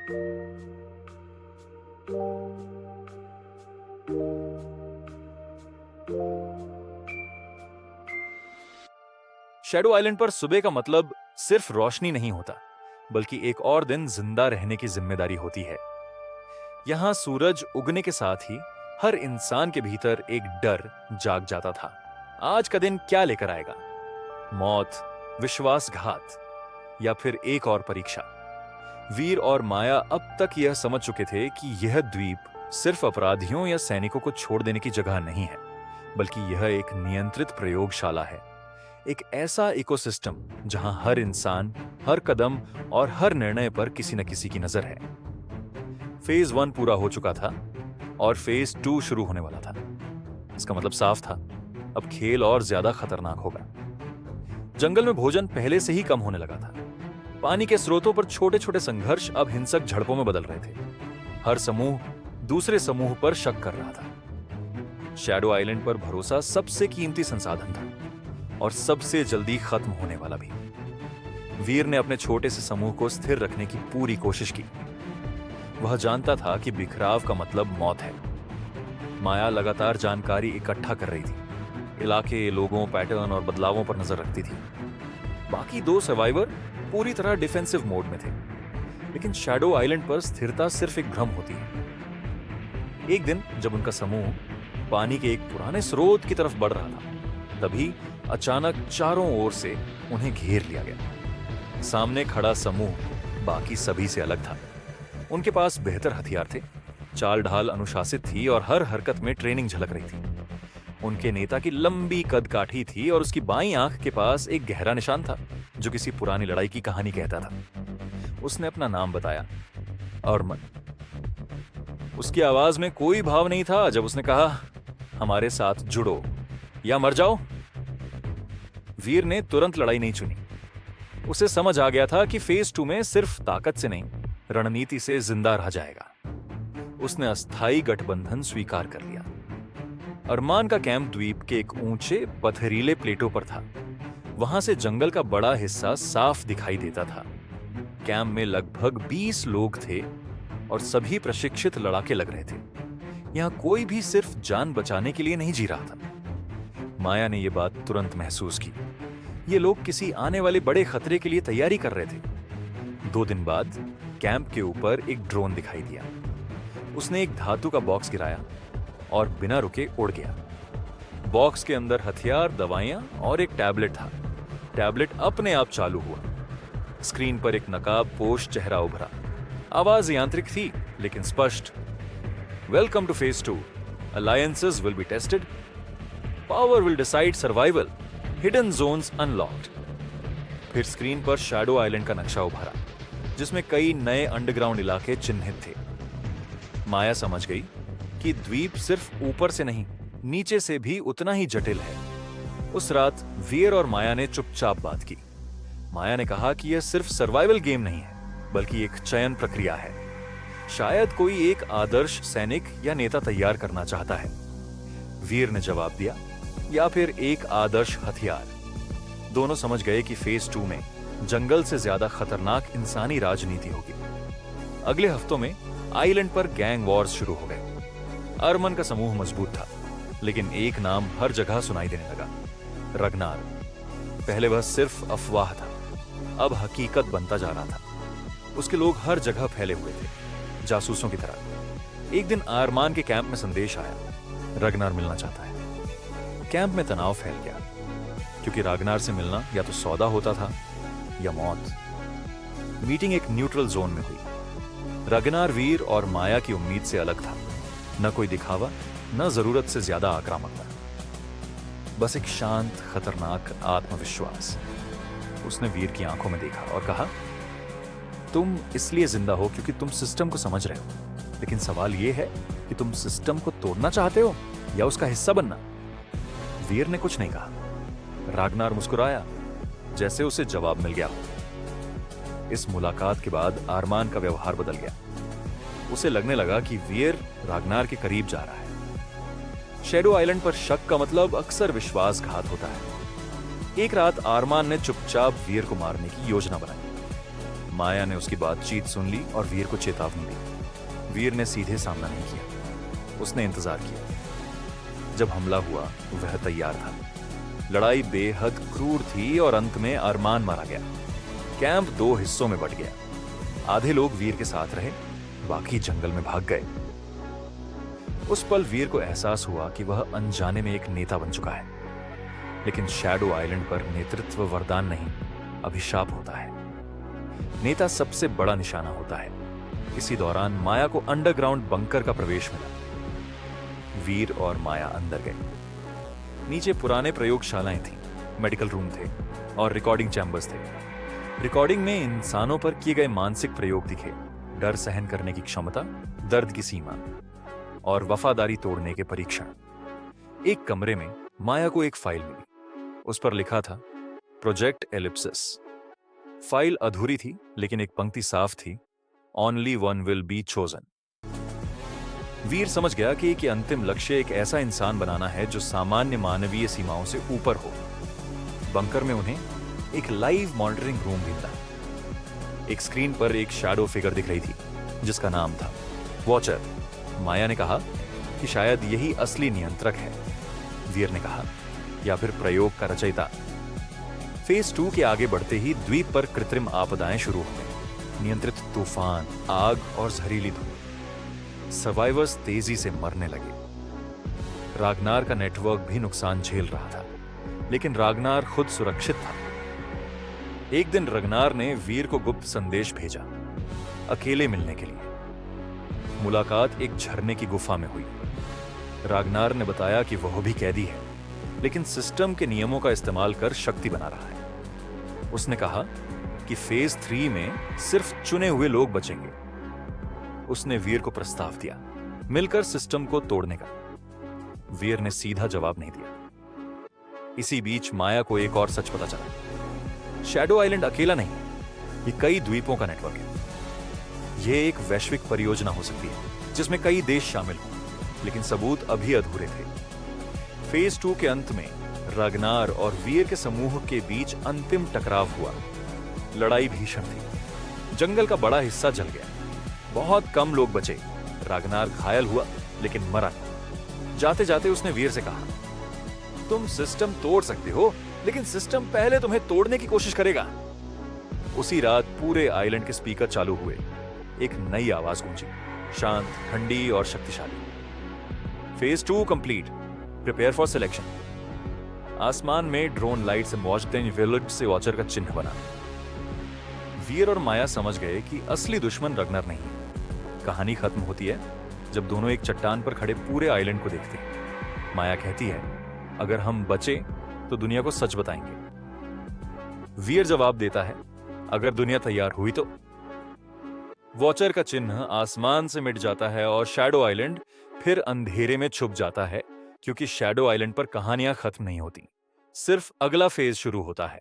Shadow island पर सुबह का मतलब सिर्फ रोशनी नहीं होता, बल्कि एक और दिन जिंदा रहने की जिम्मेदारी होती है। यहां सूरज उगने के साथ ही हर इंसान के भीतर एक डर जाग जाता था। आज का दिन क्या लेकर आएगा? मौत, विश्वासघात, या फिर एक और परीक्षा? वीर और माया अब तक यह समझ चुके थे कि यह द्वीप सिर्फ अपराधियों या सैनिकों को छोड़ देने की जगह नहीं है, बल्कि यह एक नियंत्रित प्रयोगशाला है। एक ऐसा इकोसिस्टम जहां हर इंसान, हर कदम और हर निर्णय पर किसी न किसी की नजर है। फेज 1 पूरा हो चुका था और फेज 2 शुरू होने वाला था। इसका मतलब साफ था, अब खेल और ज्यादा खतरनाक होगा। जंगल में भोजन पहले से ही कम होने लगा था। पानी के स्रोतों पर छोटे छोटे संघर्ष अब हिंसक झड़पों में बदल रहे थे। हर समूह दूसरे समूह पर शक कर रहा था। शैडो आइलैंड पर भरोसा सबसे कीमती संसाधन था और सबसे जल्दी खत्म होने वाला भी। वीर ने अपने छोटे से समूह को स्थिर रखने की पूरी कोशिश की। वह जानता था कि बिखराव का मतलब मौत है। माया लगातार जानकारी इकट्ठा कर रही थी, इलाके, लोगों, पैटर्न और बदलावों पर नजर रखती थी। बाकी 2 सर्वाइवर पूरी तरह डिफेंसिव मोड में थे। लेकिन शैडो आइलैंड पर स्थिरता सिर्फ एक भ्रम होती है। एक दिन जब उनका समूह पानी के एक पुराने स्रोत की तरफ बढ़ रहा था, तभी अचानक चारों ओर से उन्हें घेर लिया गया। सामने खड़ा समूह बाकी सभी से अलग था। उनके पास बेहतर हथियार थे, चाल ढाल अनुशासित थी और हर हरकत में ट्रेनिंग झलक रही थी। उनके नेता की लंबी कदकाठी थी और उसकी बाईं आंख के पास एक गहरा निशान था जो किसी पुरानी लड़ाई की कहानी कहता था। उसने अपना नाम बताया, अरमन। उसकी आवाज में कोई भाव नहीं था जब उसने कहा, हमारे साथ जुड़ो या मर जाओ। वीर ने तुरंत लड़ाई नहीं चुनी। उसे समझ आ गया था कि फेज 2 में सिर्फ ताकत से नहीं, रणनीति से जिंदा रह जाएगा। उसने अस्थायी गठबंधन स्वीकार कर लिया। अरमान का कैंप द्वीप के एक ऊंचे पथरीले प्लेटों पर था। वहां से जंगल का बड़ा हिस्सा साफ दिखाई देता था। कैंप में लगभग 20 लोग थे और सभी प्रशिक्षित लड़ाके लग रहे थे। यहां कोई भी सिर्फ जान बचाने के लिए नहीं जी रहा था। माया ने यह बात तुरंत महसूस की। ये लोग किसी आने वाले बड़े खतरे के लिए तैयारी कर रहे थे। 2 दिन बाद कैंप के ऊपर एक ड्रोन दिखाई दिया। उसने एक धातु का बॉक्स गिराया और बिना रुके उड़ गया। बॉक्स के अंदर हथियार, दवाइयां और एक टैबलेट था। टैबलेट अपने आप चालू हुआ। स्क्रीन पर एक नकाब पोश चेहरा उभरा। आवाज यांत्रिक थी लेकिन स्पष्ट। Welcome to phase 2। Alliances will be tested. Power will decide survival. Hidden zones unlocked. फिर स्क्रीन पर शैडो आइलैंड का नक्शा उभरा, जिसमें कई नए अंडरग्राउंड इलाके चिन्हित थे। माया समझ गई कि द्वीप सिर्फ ऊपर से नहीं, नीचे से भी उतना ही जटिल है। उस रात वीर और माया ने चुपचाप बात की। माया ने कहा कि यह सिर्फ सर्वाइवल गेम नहीं है, बल्कि एक चयन प्रक्रिया है। शायद कोई एक आदर्श सैनिक या नेता तैयार करना चाहता है। वीर ने जवाब दिया, या फिर एक आदर्श हथियार। दोनों समझ गए कि फेज 2 में जंगल से ज्यादा खतरनाक इंसानी राजनीति होगी। अगले हफ्तों में आइलैंड पर गैंग वॉर्स शुरू हो गए। अरमन का समूह मजबूत था, लेकिन एक नाम हर जगह सुनाई देने लगा, रगनार। पहले वह सिर्फ अफवाह था, अब हकीकत बनता जा रहा था। उसके लोग हर जगह फैले हुए थे, जासूसों की तरह। एक दिन अरमान के कैंप में संदेश आया, रगनार मिलना चाहता है। कैंप में तनाव फैल गया, क्योंकि रागनार से मिलना या तो सौदा होता था या मौत। मीटिंग एक न्यूट्रल जोन में हुई। रगनार वीर और माया की उम्मीद से अलग था। न कोई दिखावा, न जरूरत से ज्यादा आक्रामकता, बस एक शांत, खतरनाक आत्मविश्वास। उसने वीर की आंखों में देखा और कहा, तुम इसलिए जिंदा हो क्योंकि तुम सिस्टम को समझ रहे हो, लेकिन सवाल यह है कि तुम सिस्टम को तोड़ना चाहते हो या उसका हिस्सा बनना। वीर ने कुछ नहीं कहा। रागनार मुस्कुराया, जैसे उसे जवाब मिल गया हो। इस मुलाकात के बाद अरमान का व्यवहार बदल गया। उसे लगने लगा कि वीर रागनार के करीब जा रहा है। शैडो आइलैंड पर शक का मतलब अक्सर विश्वासघात होता है। एक रात अरमान ने चुपचाप वीर को मारने की योजना बनाई। माया ने उसकी बातचीत सुन ली और वीर को चेतावनी दी। वीर ने सीधे सामना नहीं किया, उसने इंतजार किया। जब हमला हुआ वह तैयार था। लड़ाई बेहद क्रूर थी और अंत में अरमान मारा गया। कैंप 2 हिस्सों में बट गया। आधे लोग वीर के साथ रहे, बाकी जंगल में भाग गए। उस पल वीर को एहसास हुआ कि वह अनजाने में एक नेता बन चुका है। लेकिन शैडो आइलैंड पर नेतृत्व वरदान नहीं, अभिशाप होता है। नेता सबसे बड़ा निशाना होता है। इसी दौरान माया को अंडरग्राउंड बंकर का प्रवेश मिला। वीर और माया अंदर गए। नीचे पुराने प्रयोगशालाएं थीं, मेडिकल रूम थे और रिकॉर्डिंग चैम्बर्स थे। रिकॉर्डिंग में इंसानों पर किए गए मानसिक प्रयोग दिखे, डर सहन करने की क्षमता, दर्द की सीमा और वफादारी तोड़ने के परीक्षण। एक कमरे में माया को एक फाइल मिली। उस पर लिखा था प्रोजेक्ट एलिप्सिस। फाइल अधूरी थी, लेकिन एक पंक्ति साफ थी, only one will be chosen. Veer समझ गया कि अंतिम लक्ष्य एक ऐसा इंसान बनाना है जो सामान्य मानवीय सीमाओं से ऊपर हो। बंकर में उन्हें एक लाइव मॉनिटरिंग रूम भी मिला। एक स्क्रीन पर एक शैडो फिगर दिख रही थी जिसका नाम था वॉचर। माया ने कहा कि शायद यही असली नियंत्रक है। वीर ने कहा, या फिर प्रयोग का रचयिता। फेज 2 के आगे बढ़ते ही द्वीप पर कृत्रिम आपदाएं शुरू हो गई। नियंत्रित तूफान, आग और जहरीली धूल। सर्वाइवर्स तेजी से मरने लगे। रागनार का नेटवर्क भी नुकसान झेल रहा था, लेकिन रागनार खुद सुरक्षित था। एक दिन रगनार ने वीर को गुप्त संदेश भेजा, अकेले मिलने के लिए। मुलाकात एक झरने की गुफा में हुई। रागनार ने बताया कि वह भी कैदी है, लेकिन सिस्टम के नियमों का इस्तेमाल कर शक्ति बना रहा है। उसने कहा कि फेज 3 में सिर्फ चुने हुए लोग बचेंगे। उसने वीर को प्रस्ताव दिया, मिलकर सिस्टम को तोड़ने का। वीर ने सीधा जवाब नहीं दिया। इसी बीच माया को एक और सच पता चला। शैडो आइलैंड अकेला नहीं, ये कई द्वीपों का नेटवर्क है। यह एक वैश्विक परियोजना हो सकती है जिसमें कई देश शामिल हों, लेकिन सबूत अभी अधूरे थे। फेज 2 के अंत में रागनार और वीर के समूह के बीच अंतिम टकराव हुआ। लड़ाई भीषण थी। जंगल का बड़ा हिस्सा जल गया। बहुत कम लोग बचे। रागनार घायल हुआ, लेकिन मरा नहीं। जाते जाते उसने वीर से कहा, तुम सिस्टम तोड़ सकते हो, लेकिन सिस्टम पहले तुम्हें तोड़ने की कोशिश करेगा। उसी रात पूरे आइलैंड के स्पीकर चालू हुए। एक नई आवाज गूंजी, शांत, ठंडी और शक्तिशाली। Phase 2 complete, prepare for selection. आसमान में ड्रोन लाइट से वॉचदेन विलेज से वॉचर का चिन्ह बना। वीर और माया समझ गए कि असली दुश्मन रगनर नहीं। कहानी खत्म होती है जब दोनों एक चट्टान पर खड़े पूरे आइलैंड को देखते हैं। माया कहती है, अगर हम बचे तो दुनिया को सच बताएंगे। वीर जवाब देता है, अगर दुनिया तैयार हुई तो। वॉचर का चिन्ह आसमान से मिट जाता है और शैडो आइलैंड फिर अंधेरे में छुप जाता है, क्योंकि शैडो आइलैंड पर कहानियां खत्म नहीं होती, सिर्फ अगला फेज शुरू होता है।